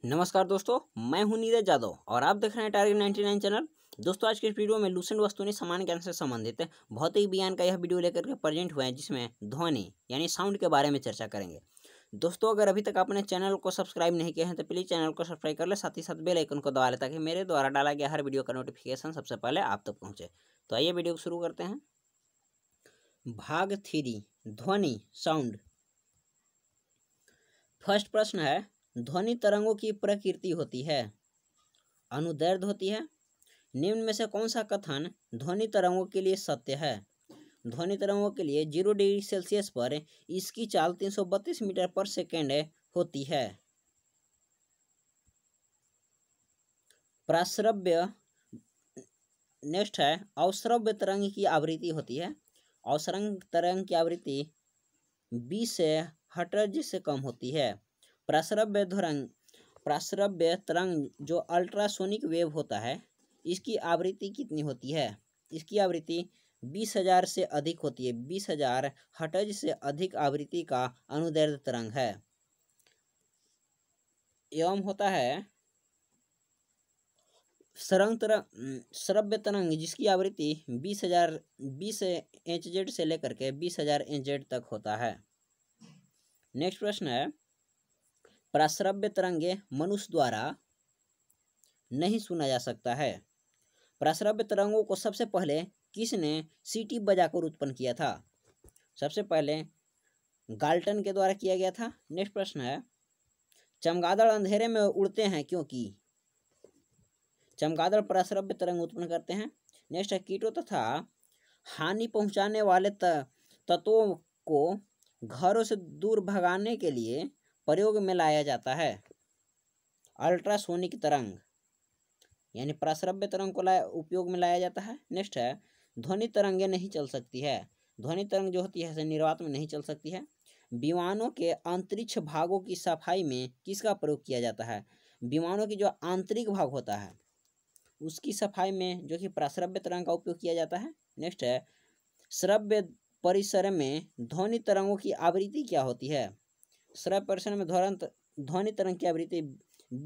नमस्कार दोस्तों, मैं हूं नीरज यादव और आप देख रहे हैं टारगेट 99 चैनल। दोस्तों, आज के इस वीडियो में लूसेंट वस्तुनि समान ज्ञान से संबंधित भौतिक विज्ञान का यह वीडियो लेकर के प्रेजेंट हुआ है, जिसमें ध्वनि यानी साउंड के बारे में चर्चा करेंगे। दोस्तों, अगर अभी तक आपने चैनल को सब्सक्राइब नहीं किया है तो प्लीज़ चैनल को सब्सक्राइब कर ले, साथ ही साथ बेल आइकन को दबा ले ताकि मेरे द्वारा डाला गया हर वीडियो का नोटिफिकेशन सबसे पहले आप तक पहुँचे। तो आइए वीडियो को शुरू करते हैं। भाग 3, ध्वनि साउंड। फर्स्ट प्रश्न है, ध्वनि तरंगों की प्रकृति होती है? अनुदैर्ध्य होती है। निम्न में से कौन सा कथन ध्वनि तरंगों के लिए सत्य है? ध्वनि तरंगों के लिए 0 डिग्री सेल्सियस पर इसकी चाल 332 मीटर पर सेकेंड होती है। प्राश्रव्य नेक्स्ट है, अवश्रव्य तरंग की आवृत्ति होती है। अवसरंग तरंग की आवृत्ति 20 हर्ट्ज से कम होती है। प्राश्रव्य तरंग जो अल्ट्रासोनिक वेव होता है, इसकी आवृत्ति कितनी होती है? इसकी आवृत्ति 20,000 से अधिक होती है। 20,000 हर्ट्ज से अधिक आवृत्ति का अनुदैर्ध्य तरंग है। एवं होता है श्रव्य तरंग, जिसकी आवृत्ति 20 Hz से लेकर के 20,000 Hz तक होता है। नेक्स्ट प्रश्न है, प्राश्रव्य तरंगे मनुष्य द्वारा नहीं सुना जा सकता है। प्राश्रव्य तरंगों को सबसे पहले किसने सीटी बजाकर उत्पन्न किया था? सबसे पहले गाल्टन के द्वारा किया गया था। नेक्स्ट प्रश्न है, चमगादड़ अंधेरे में उड़ते हैं क्योंकि? चमगादड़ प्राश्रव्य तरंग उत्पन्न करते हैं। नेक्स्ट है, कीटों तथा हानि पहुंचाने वाले तत्वों को घरों से दूर भगाने के लिए प्रयोग में लाया जाता है। अल्ट्रासोनिक तरंग यानी प्राश्रव्य तरंग को उपयोग में लाया जाता है। नेक्स्ट है, ध्वनि तरंगे नहीं चल सकती है। ध्वनि तरंग जो होती है निर्वात में नहीं चल सकती है। विमानों के अंतरिक्ष भागों की सफाई में किसका प्रयोग किया जाता है? विमानों की जो आंतरिक भाग होता है उसकी सफाई में जो कि प्राश्रव्य तरंग का उपयोग किया जाता है। नेक्स्ट है, श्रव्य परिसर में ध्वनि तरंगों की आवृत्ति क्या होती है? श्रव्य परिसर में ध्वनि तरंग की आवृत्ति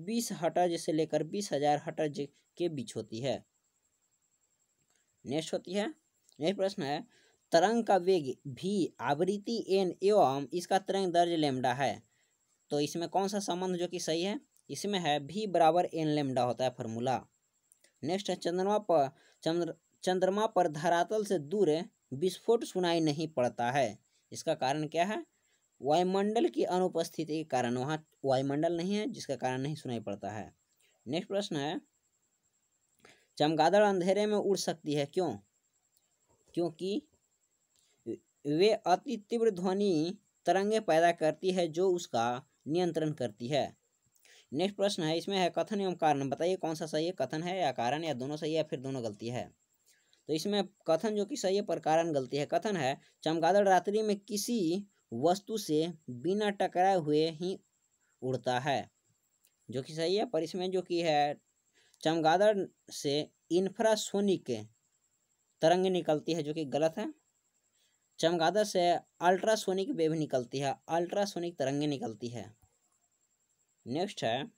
20 हर्ट्ज से लेकर 20,000 हर्ट्ज के बीच होती है। नेक्स्ट होती है, नेक्स्ट प्रश्न है, तरंग का वेग भी आवृत्ति n एवं इसका तरंग दैर्ध्य लैम्डा है। तो इसमें कौन सा संबंध जो कि सही है? इसमें है v बराबर n लैम्डा होता है फॉर्मूला। नेक्स्ट है, चंद्रमा पर धरातल से दूर विस्फोट सुनाई नहीं पड़ता है। इसका कारण क्या है? वायुमंडल की अनुपस्थिति के कारण, वहाँ वायुमंडल नहीं है जिसका कारण नहीं सुनाई पड़ता है। नेक्स्ट प्रश्न है, चमगादड़ अंधेरे में उड़ सकती है क्यों? क्योंकि वे अति तीव्र ध्वनि तरंगे पैदा करती है जो उसका नियंत्रण करती है। नेक्स्ट प्रश्न है, इसमें है कथन एवं कारण। बताइए कौन सा सही है, कथन है या कारण, या दोनों सही है या फिर दोनों गलती है? तो इसमें कथन जो कि सही है पर कारण गलती है। कथन है, चमगादड़ रात्रि में किसी वस्तु से बिना टकराए हुए ही उड़ता है, जो कि सही है। पर इसमें जो कि है, चमगादड़ से इंफ्रासोनिक तरंग निकलती है, जो कि गलत है। चमगादड़ से अल्ट्रासोनिक वेव निकलती है, अल्ट्रासोनिक तरंगें निकलती है। नेक्स्ट है,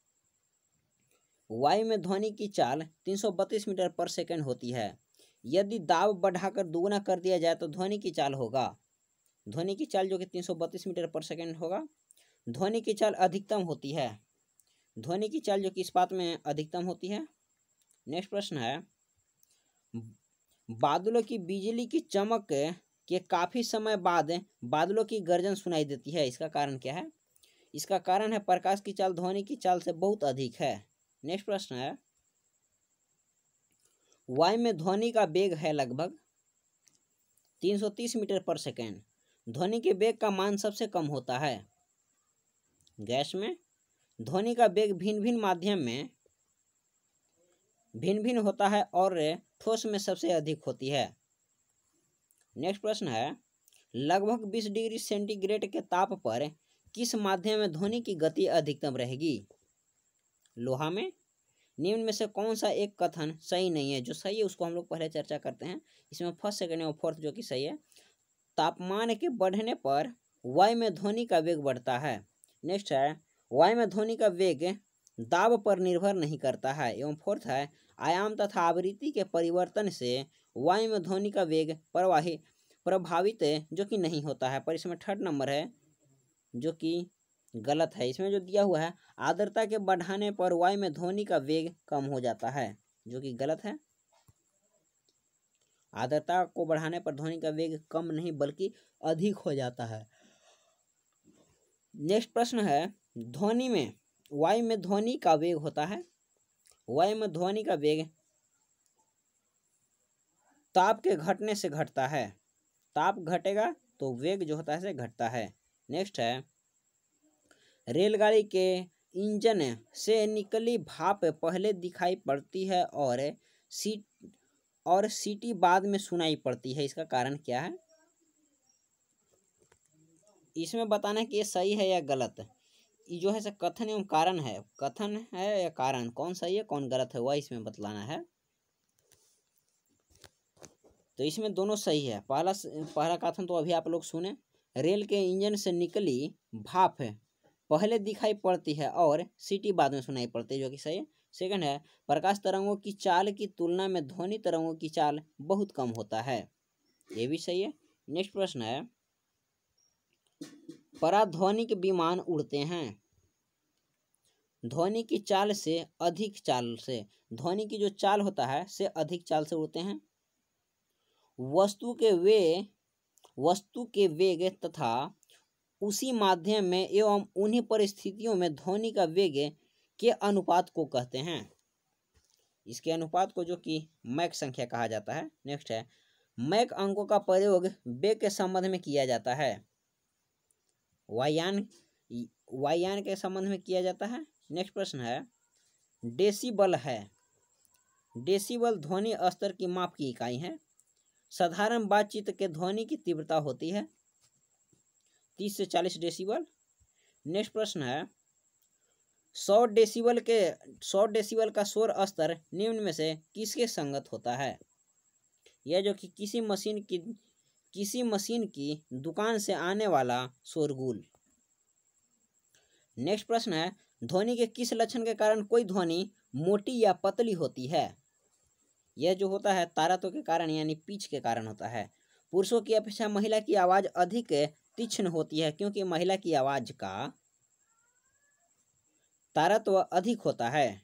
वायु में ध्वनि की चाल 332 मीटर पर सेकंड होती है। यदि दाब बढ़ाकर दोगुना कर दिया जाए तो ध्वनि की चाल होगा। ध्वनि की चाल जो कि 332 मीटर पर सेकंड होगा। ध्वनि की चाल अधिकतम होती है। ध्वनि की चाल जो कि इस्पात में अधिकतम होती है। नेक्स्ट प्रश्न है, बादलों की बिजली की चमक के काफी समय बाद बादलों की गर्जन सुनाई देती है। इसका कारण क्या है? इसका कारण है प्रकाश की चाल ध्वनि की चाल से बहुत अधिक है। नेक्स्ट प्रश्न है, वायु में ध्वनि का वेग है लगभग 330 मीटर पर सेकेंड। ध्वनि के वेग का मान सबसे कम होता है। गैस में ध्वनि का वेग भिन्न भिन्न माध्यम में भिन्न भिन्न होता है और ठोस में सबसे अधिक होती है। नेक्स्ट प्रश्न है, लगभग 20 डिग्री सेंटीग्रेड के ताप पर किस माध्यम में ध्वनि की गति अधिकतम रहेगी? लोहा में। निम्न में से कौन सा एक कथन सही नहीं है? जो सही है उसको हम लोग पहले चर्चा करते हैं। इसमें फर्स्ट, सेकंड और फोर्थ जो कि सही है। तापमान के बढ़ने पर वायु में ध्वनि का वेग बढ़ता है। नेक्स्ट है, वायु में ध्वनि का वेग दाब पर निर्भर नहीं करता है। एवं फोर्थ है आयाम तथा आवृत्ति के परिवर्तन से वायु में ध्वनि का वेग प्रभावित जो कि नहीं होता है। पर इसमें थर्ड नंबर है जो कि गलत है। इसमें जो दिया हुआ है आर्द्रता के बढ़ाने पर वायु में ध्वनि का वेग कम हो जाता है, जो कि गलत है। आर्द्रता को बढ़ाने पर ध्वनि का वेग कम नहीं बल्कि अधिक हो जाता है। नेक्स्ट प्रश्न है ध्वनि में वायु में ध्वनि का वेग होता है। वायु में ध्वनि का वेग ताप के घटने से घटता है। ताप घटेगा तो वेग जो होता है से घटता है। नेक्स्ट है रेलगाड़ी के इंजन से निकली भाप पहले दिखाई पड़ती है और सीटी बाद में सुनाई पड़ती है। इसका कारण क्या है? इसमें बताना है कि ये सही है या गलत। ये जो है कथन एवं कारण है। कथन है या कारण, कौन सही है कौन गलत है वह इसमें बतलाना है। तो इसमें दोनों सही है। पहला कथन तो अभी आप लोग सुने, रेल के इंजन से निकली भाप पहले दिखाई पड़ती है और सीटी बाद में सुनाई पड़ती है, जो कि सही है। सेकंड है प्रकाश तरंगों की चाल की तुलना में ध्वनि तरंगों की चाल बहुत कम होता है, ये भी सही है। नेक्स्ट प्रश्न है पराध्वनिक विमान उड़ते हैं। ध्वनि की चाल से अधिक चाल से, ध्वनि की जो चाल होता है से अधिक चाल से उड़ते हैं। वस्तु के वेग तथा उसी माध्यम में एवं उन्हीं परिस्थितियों में ध्वनि का वेग के अनुपात को कहते हैं। इसके अनुपात को जो कि मैक संख्या कहा जाता है। नेक्स्ट है मैक अंकों का प्रयोग वेग के संबंध में किया जाता है। वायुयान के संबंध में किया जाता है। नेक्स्ट प्रश्न है डेसिबल है। डेसिबल ध्वनि स्तर की माप की इकाई है। साधारण बातचीत के ध्वनि की तीव्रता होती है 30 से 40 डेसिबल। नेक्स्ट प्रश्न है 100 डेसिबल का शोर स्तर निम्न में से किसके संगत होता है? यह जो कि किसी मशीन की दुकान से आने वाला शोरगुल। नेक्स्ट प्रश्न है ध्वनि के किस लक्षण के कारण कोई ध्वनि मोटी या पतली होती है? यह जो होता है तारत्व के कारण यानी पिच के कारण होता है। पुरुषों की अपेक्षा महिला की आवाज अधिक तीक्ष्ण होती है क्योंकि महिला की आवाज का तारत्व अधिक होता है।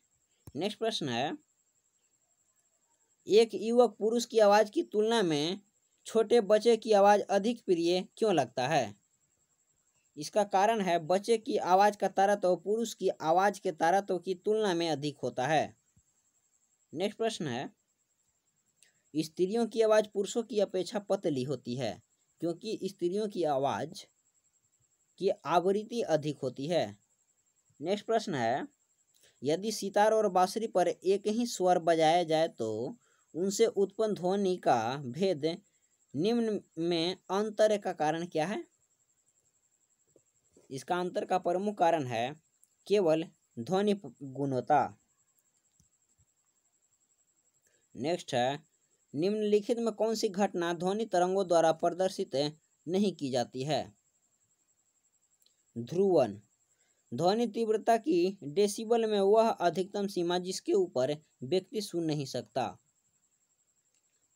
नेक्स्ट प्रश्न है एक युवक पुरुष की आवाज की तुलना में छोटे बच्चे की आवाज अधिक प्रिय क्यों लगता है? इसका कारण है बच्चे की आवाज का तारत्व पुरुष की आवाज के तारत्व की तुलना में अधिक होता है। नेक्स्ट प्रश्न है स्त्रियों की आवाज पुरुषों की अपेक्षा पतली होती है क्योंकि स्त्रियों की आवाज की आवृत्ति अधिक होती है। नेक्स्ट प्रश्न है यदि सितार और बांसुरी पर एक ही स्वर बजाया जाए तो उनसे उत्पन्न ध्वनि का भेद निम्न में अंतर का कारण क्या है? इसका अंतर का प्रमुख कारण है केवल ध्वनि गुणवत्ता। नेक्स्ट है निम्नलिखित में कौन सी घटना ध्वनि तरंगों द्वारा प्रदर्शित नहीं की जाती है? ध्रुवन ध्वनि तीव्रता की डेसिबल में वह अधिकतम सीमा जिसके ऊपर व्यक्ति सुन नहीं सकता।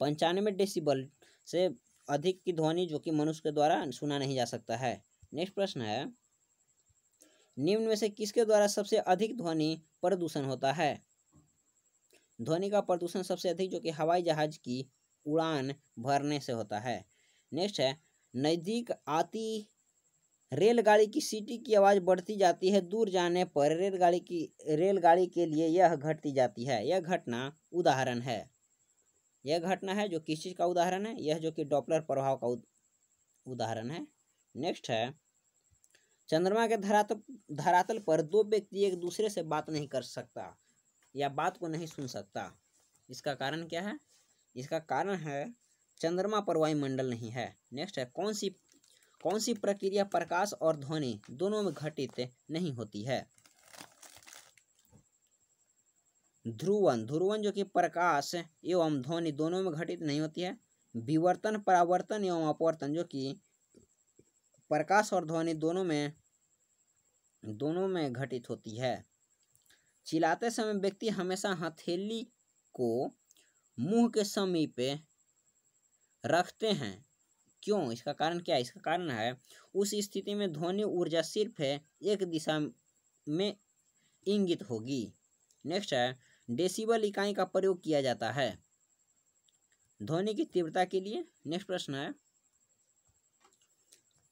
95 डेसिबल से अधिक की ध्वनि जो कि मनुष्य के द्वारा सुना नहीं जा सकता है। नेक्स्ट प्रश्न है निम्न में से किसके द्वारा सबसे अधिक ध्वनि प्रदूषण होता है? ध्वनि का प्रदूषण सबसे अधिक जो कि हवाई जहाज की उड़ान भरने से होता है। नेक्स्ट है नजदीक आती रेलगाड़ी की सीटी की आवाज बढ़ती जाती है, दूर जाने पर रेलगाड़ी के लिए यह घटती जाती है। यह घटना उदाहरण है। यह घटना है जो किस चीज का उदाहरण है? यह जो कि डॉपलर प्रभाव का उदाहरण है। नेक्स्ट है चंद्रमा के धरातल पर दो व्यक्ति एक दूसरे से बात नहीं कर सकता या बात को नहीं सुन सकता। इसका कारण क्या है? इसका कारण है चंद्रमा पर वायुमंडल नहीं है। नेक्स्ट है कौन सी प्रक्रिया प्रकाश और ध्वनि दोनों में घटित नहीं होती है? ध्रुवन जो कि प्रकाश एवं ध्वनि दोनों में घटित नहीं होती है। विवर्तन परावर्तन एवं अपवर्तन जो कि प्रकाश और ध्वनि दोनों में घटित होती है। चिल्लाते समय व्यक्ति हमेशा हथेली को मुंह के समीप रखते हैं, क्यों? इसका कारण क्या है? इसका कारण है उस स्थिति में ध्वनि ऊर्जा सिर्फ एक दिशा में इंगित होगी। नेक्स्ट है, डेसिबल इकाई का प्रयोग किया जाता है ध्वनि की तीव्रता के लिए। नेक्स्ट प्रश्न है,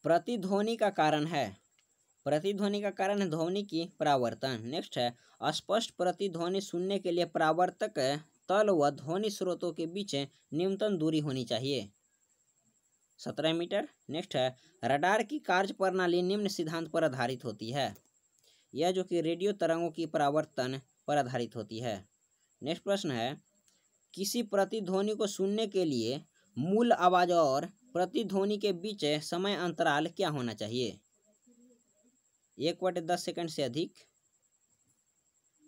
प्रतिध्वनि का कारण है, प्रतिध्वनि का कारण है ध्वनि की परावर्तन। नेक्स्ट है, अस्पष्ट प्रतिध्वनि सुनने के लिए परावर्तक तल व ध्वनि स्रोतों के बीच न्यूनतम दूरी होनी चाहिए, 17 मीटर। नेक्स्ट है, रडार की कार्य प्रणाली निम्न सिद्धांत पर आधारित होती है, यह जो कि रेडियो तरंगों की परावर्तन पर आधारित होती है। नेक्स्ट प्रश्न है, किसी प्रतिध्वनि को सुनने के लिए मूल आवाज और प्रतिध्वनि के बीच समय अंतराल क्या होना चाहिए? 1/10 सेकंड से अधिक।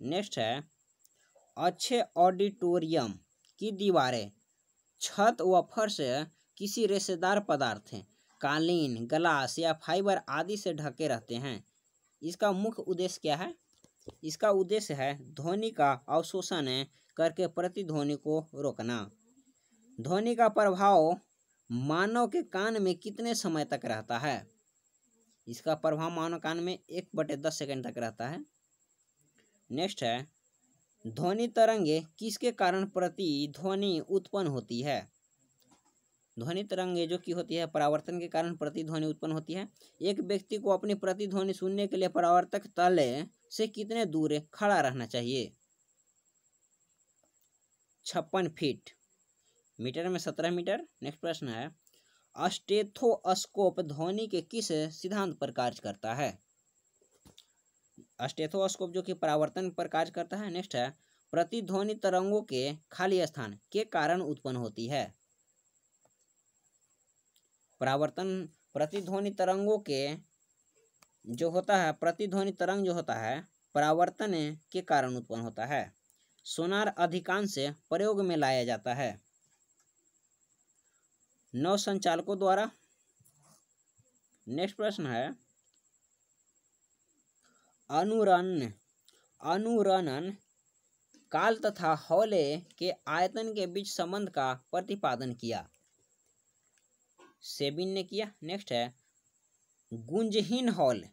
नेक्स्ट है, अच्छे ऑडिटोरियम की दीवारें, छत व फर्श किसी रेशेदार पदार्थ, कालीन, ग्लास या फाइबर आदि से ढके रहते हैं, इसका मुख्य उद्देश्य क्या है? इसका उद्देश्य है ध्वनि का अवशोषण करके प्रतिध्वनि को रोकना। ध्वनि का प्रभाव मानव के कान में कितने समय तक रहता है? इसका प्रभाव मानव कान में 1/10 सेकंड तक रहता है। नेक्स्ट है, ध्वनि तरंगे किसके कारण प्रतिध्वनि उत्पन्न होती है? ध्वनि तरंगे जो की होती है परावर्तन के कारण प्रतिध्वनि उत्पन्न होती है। एक व्यक्ति को अपनी प्रतिध्वनि सुनने के लिए परावर्तक तल से कितने दूर खड़ा रहना चाहिए? 56 फीट। मीटर में 17 मीटर। नेक्स्ट प्रश्न है, स्टेथोस्कोप ध्वनि के किस सिद्धांत पर कार्य करता है? स्टेथोस्कोप जो कि परावर्तन पर कार्य करता है। नेक्स्ट है, प्रतिध्वनि तरंगों के खाली स्थान के कारण उत्पन्न होती है। परावर्तन प्रतिध्वनि तरंगों के जो होता है, प्रतिध्वनि तरंग जो होता है परावर्तन के कारण उत्पन्न होता है। सोनार अधिकांश प्रयोग में लाया जाता है नौ संचालकों द्वारा। नेक्स्ट प्रश्न है, अनुरणन काल तथा हौले के आयतन के बीच संबंध का प्रतिपादन किया, सेबिन ने किया। नेक्स्ट है, गुंजहीन हॉल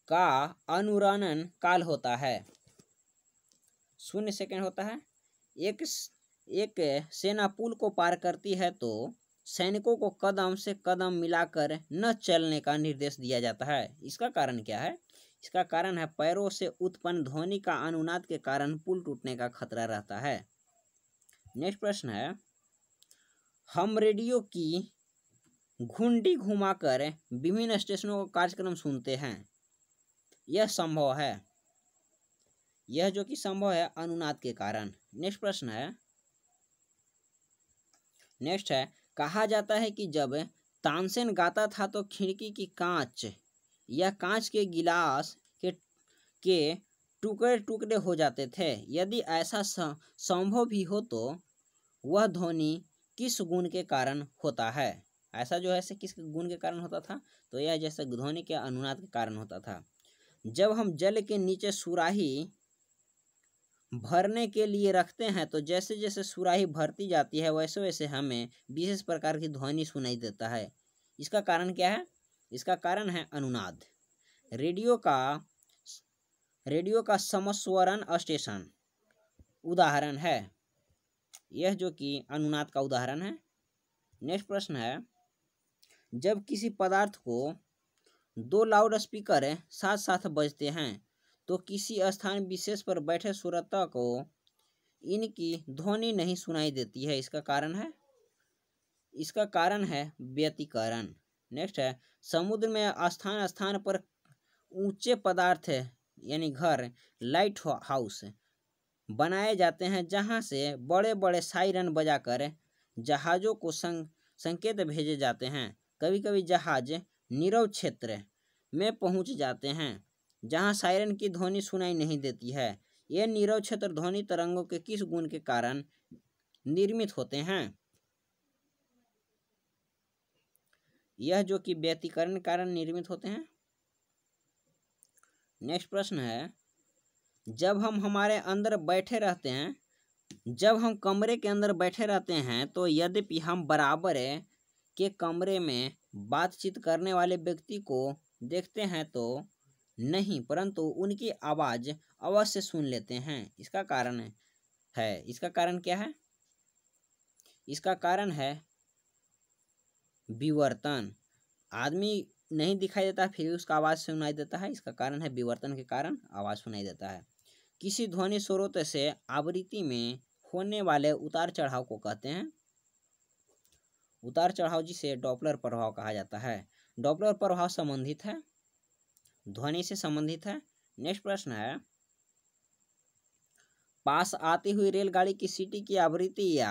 का अनुरणन काल होता है 0 सेकंड होता है। एक सेना पुल को पार करती है तो सैनिकों को कदम से कदम मिलाकर न चलने का निर्देश दिया जाता है, इसका कारण क्या है? इसका कारण है पैरों से उत्पन्न ध्वनि का अनुनाद के कारण पुल टूटने का खतरा रहता है। नेक्स्ट प्रश्न है, हम रेडियो की घुंडी घुमाकर विभिन्न स्टेशनों का कार्यक्रम सुनते हैं, यह संभव है, यह जो कि संभव है अनुनाद के कारण। नेक्स्ट प्रश्न है, नेक्स्ट है, कहा जाता है कि जब तानसेन गाता था तो खिड़की की कांच या कांच के गिलास के टुकड़े टुकड़े हो जाते थे, यदि ऐसा संभव भी हो तो वह ध्वनि किस गुण के कारण होता है? ऐसा जो है किस गुण के कारण होता था? तो यह जैसे ध्वनि के अनुनाद के कारण होता था। जब हम जल के नीचे सुराही भरने के लिए रखते हैं तो जैसे जैसे सुराही भरती जाती है वैसे वैसे हमें विशेष प्रकार की ध्वनि सुनाई देता है, इसका कारण क्या है? इसका कारण है अनुनाद। रेडियो का समस्वरण स्टेशन उदाहरण है, यह जो कि अनुनाद का उदाहरण है। नेक्स्ट प्रश्न है, जब किसी पदार्थ को 2 लाउड स्पीकर साथ साथ बजते हैं तो किसी स्थान विशेष पर बैठे श्रोता को इनकी ध्वनि नहीं सुनाई देती है, इसका कारण है? इसका कारण है व्यतिकरण। नेक्स्ट है, समुद्र में स्थान स्थान पर ऊंचे पदार्थ यानी घर लाइट हाउस बनाए जाते हैं जहां से बड़े बड़े सायरन बजाकर जहाज़ों को संकेत भेजे जाते हैं। कभी कभी जहाज नीरव क्षेत्र में पहुंच जाते हैं जहां सायरन की ध्वनि सुनाई नहीं देती है। ये नीरव क्षेत्र ध्वनि तरंगों के किस गुण के कारण निर्मित होते हैं? यह जो कि व्यतिकरण कारण निर्मित होते हैं। नेक्स्ट प्रश्न है, जब हम हमारे अंदर बैठे रहते हैं, जब हम कमरे के अंदर बैठे रहते हैं तो यद्यपि हम बराबर के कमरे में बातचीत करने वाले व्यक्ति को देखते हैं तो नहीं, परंतु उनकी आवाज़ अवश्य सुन लेते हैं। इसका कारण इसका कारण क्या है? इसका कारण है विवर्तन। आदमी नहीं दिखाई देता फिर भी उसका आवाज़ सुनाई देता है, इसका कारण है विवर्तन के कारण आवाज़ सुनाई देता है। किसी ध्वनि स्रोत से आवृत्ति में होने वाले उतार चढ़ाव को कहते हैं उतार चढ़ाव, जिसे डॉपलर प्रभाव कहा जाता है। डॉपलर प्रभाव संबंधित है, ध्वनि से संबंधित है। नेक्स्ट प्रश्न है, पास आती हुई रेलगाड़ी की सीटी की आवृत्ति या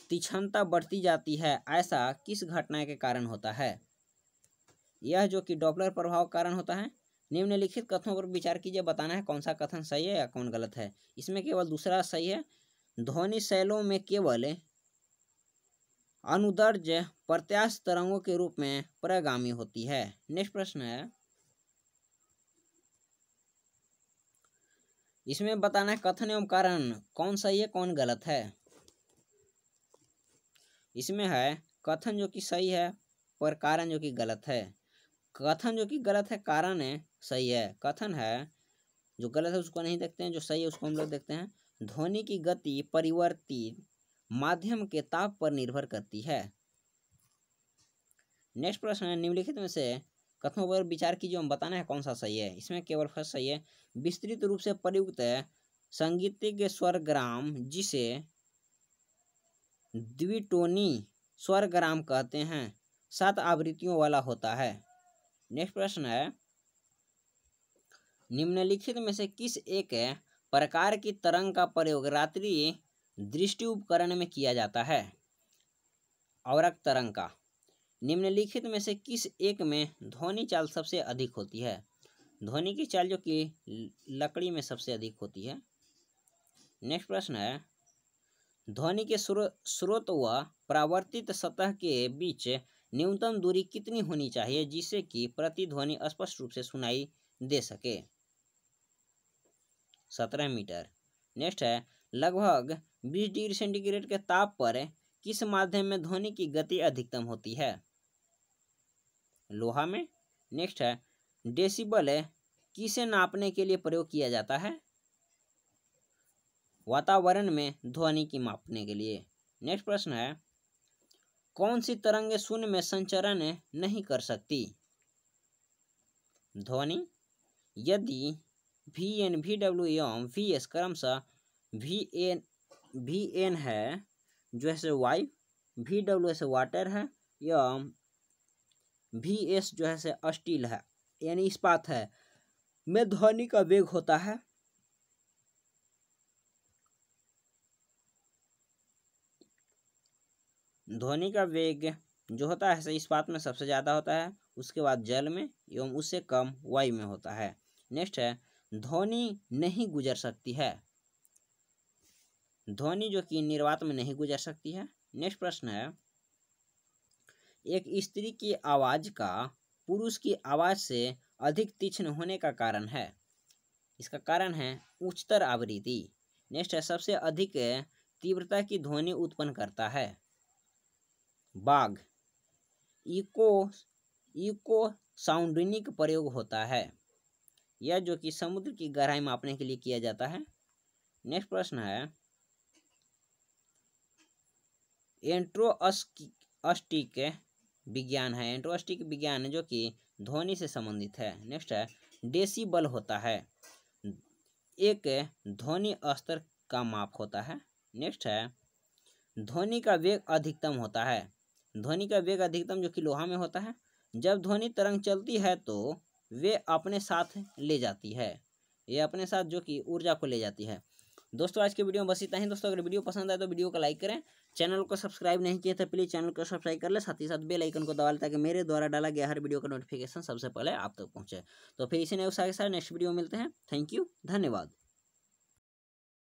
तीक्ष्णता बढ़ती जाती है, ऐसा किस घटना के कारण होता है? यह जो कि डॉपलर प्रभाव कारण होता है। निम्नलिखित कथनों पर विचार कीजिए, बताना है कौन सा कथन सही है या कौन गलत है। इसमें केवल दूसरा सही है। ध्वनि शैलों में केवल अनुदर्ज प्रत्यास्थ तरंगों के रूप में प्रगामी होती है। नेक्स्ट प्रश्न है, इसमें बताना है कथन एवं कारण कौन सही है कौन गलत है। इसमें है कथन जो कि सही है पर कारण जो कि गलत है। कथन जो कि गलत है, कारण सही है। कथन है जो गलत है उसको नहीं देखते हैं, जो सही है उसको हम लोग देखते हैं। ध्वनि की गति परिवर्तित माध्यम के ताप पर निर्भर करती है। नेक्स्ट प्रश्न है, निम्नलिखित में से कथनों पर विचार कीजिए, हम बताना है कौन सा सही है। इसमें केवल फर्स्ट सही है। विस्तृत रूप से प्रयुक्त संगीतज्ञ स्वरग्राम, जिसे द्विटोनी स्वरग्राम कहते हैं, 7 आवृत्तियों वाला होता है। नेक्स्ट प्रश्न है, निम्नलिखित में से किस एक प्रकार की तरंग का प्रयोग रात्रि दृष्टि उपकरण में किया जाता है? अवरक्त तरंग का। निम्नलिखित में से किस एक में ध्वनि चाल सबसे अधिक होती है? ध्वनि की चाल जो कि लकड़ी में सबसे अधिक होती है। नेक्स्ट प्रश्न है, ध्वनि के स्रोत व परावर्तित सतह के बीच न्यूनतम दूरी कितनी होनी चाहिए जिससे कि प्रतिध्वनि स्पष्ट रूप से सुनाई दे सके? 17 मीटर। नेक्स्ट है, लगभग 20 डिग्री सेंटीग्रेड के ताप पर किस माध्यम में ध्वनि की गति अधिकतम होती है? लोहा में। नेक्स्ट है, डेसिबल किसे नापने के लिए प्रयोग किया जाता है? वातावरण में ध्वनि की मापने के लिए। नेक्स्ट प्रश्न है, कौन सी तरंगें शून्य में संचरण नहीं कर सकती? ध्वनि। यदि VN, VW एवं VS क्रमशः VN है जो है वायु, VW से वाटर है, एवं VS जो है से स्टील है यानी इस्पात है, में ध्वनि का वेग होता है ध्वनि का वेग जो होता है इस्पात में सबसे ज़्यादा होता है, उसके बाद जल में एवं उससे कम वायु में होता है। नेक्स्ट है, ध्वनि नहीं गुजर सकती है। ध्वनि जो कि निर्वात में नहीं गुजर सकती है। नेक्स्ट प्रश्न है, एक स्त्री की आवाज का पुरुष की आवाज से अधिक तीक्ष्ण होने का कारण है? इसका कारण है उच्चतर आवृत्ति। नेक्स्ट है, सबसे अधिक तीव्रता की ध्वनि उत्पन्न करता है? बाघ। इको साउंडनिक प्रयोग होता है, यह जो कि समुद्र की गहराई मापने के लिए किया जाता है। नेक्स्ट प्रश्न है, एंट्रोस्टिक विज्ञान है, एंट्रोस्टिक विज्ञान जो कि ध्वनि से संबंधित है। नेक्स्ट है, डेसिबल होता है एक ध्वनि स्तर का माप होता है। नेक्स्ट है, ध्वनि का वेग अधिकतम होता है। ध्वनि का वेग अधिकतम जो कि लोहा में होता है। जब ध्वनि तरंग चलती है तो वे अपने साथ ले जाती है, ये अपने साथ जो कि ऊर्जा को ले जाती है। दोस्तों आज के वीडियो में बस इतना ही। दोस्तों अगर वीडियो पसंद आए तो वीडियो को लाइक करें, चैनल को सब्सक्राइब नहीं किया तो प्लीज़ चैनल को सब्सक्राइब कर ले, साथ ही साथ बेल आइकन को दबा लें ताकि मेरे द्वारा डाला गया हर वीडियो का नोटिफिकेशन सबसे पहले आप तक पहुंचे। तो फिर इसी नए उत्साह के साथ नेक्स्ट वीडियो मिलते हैं। थैंक यू, धन्यवाद।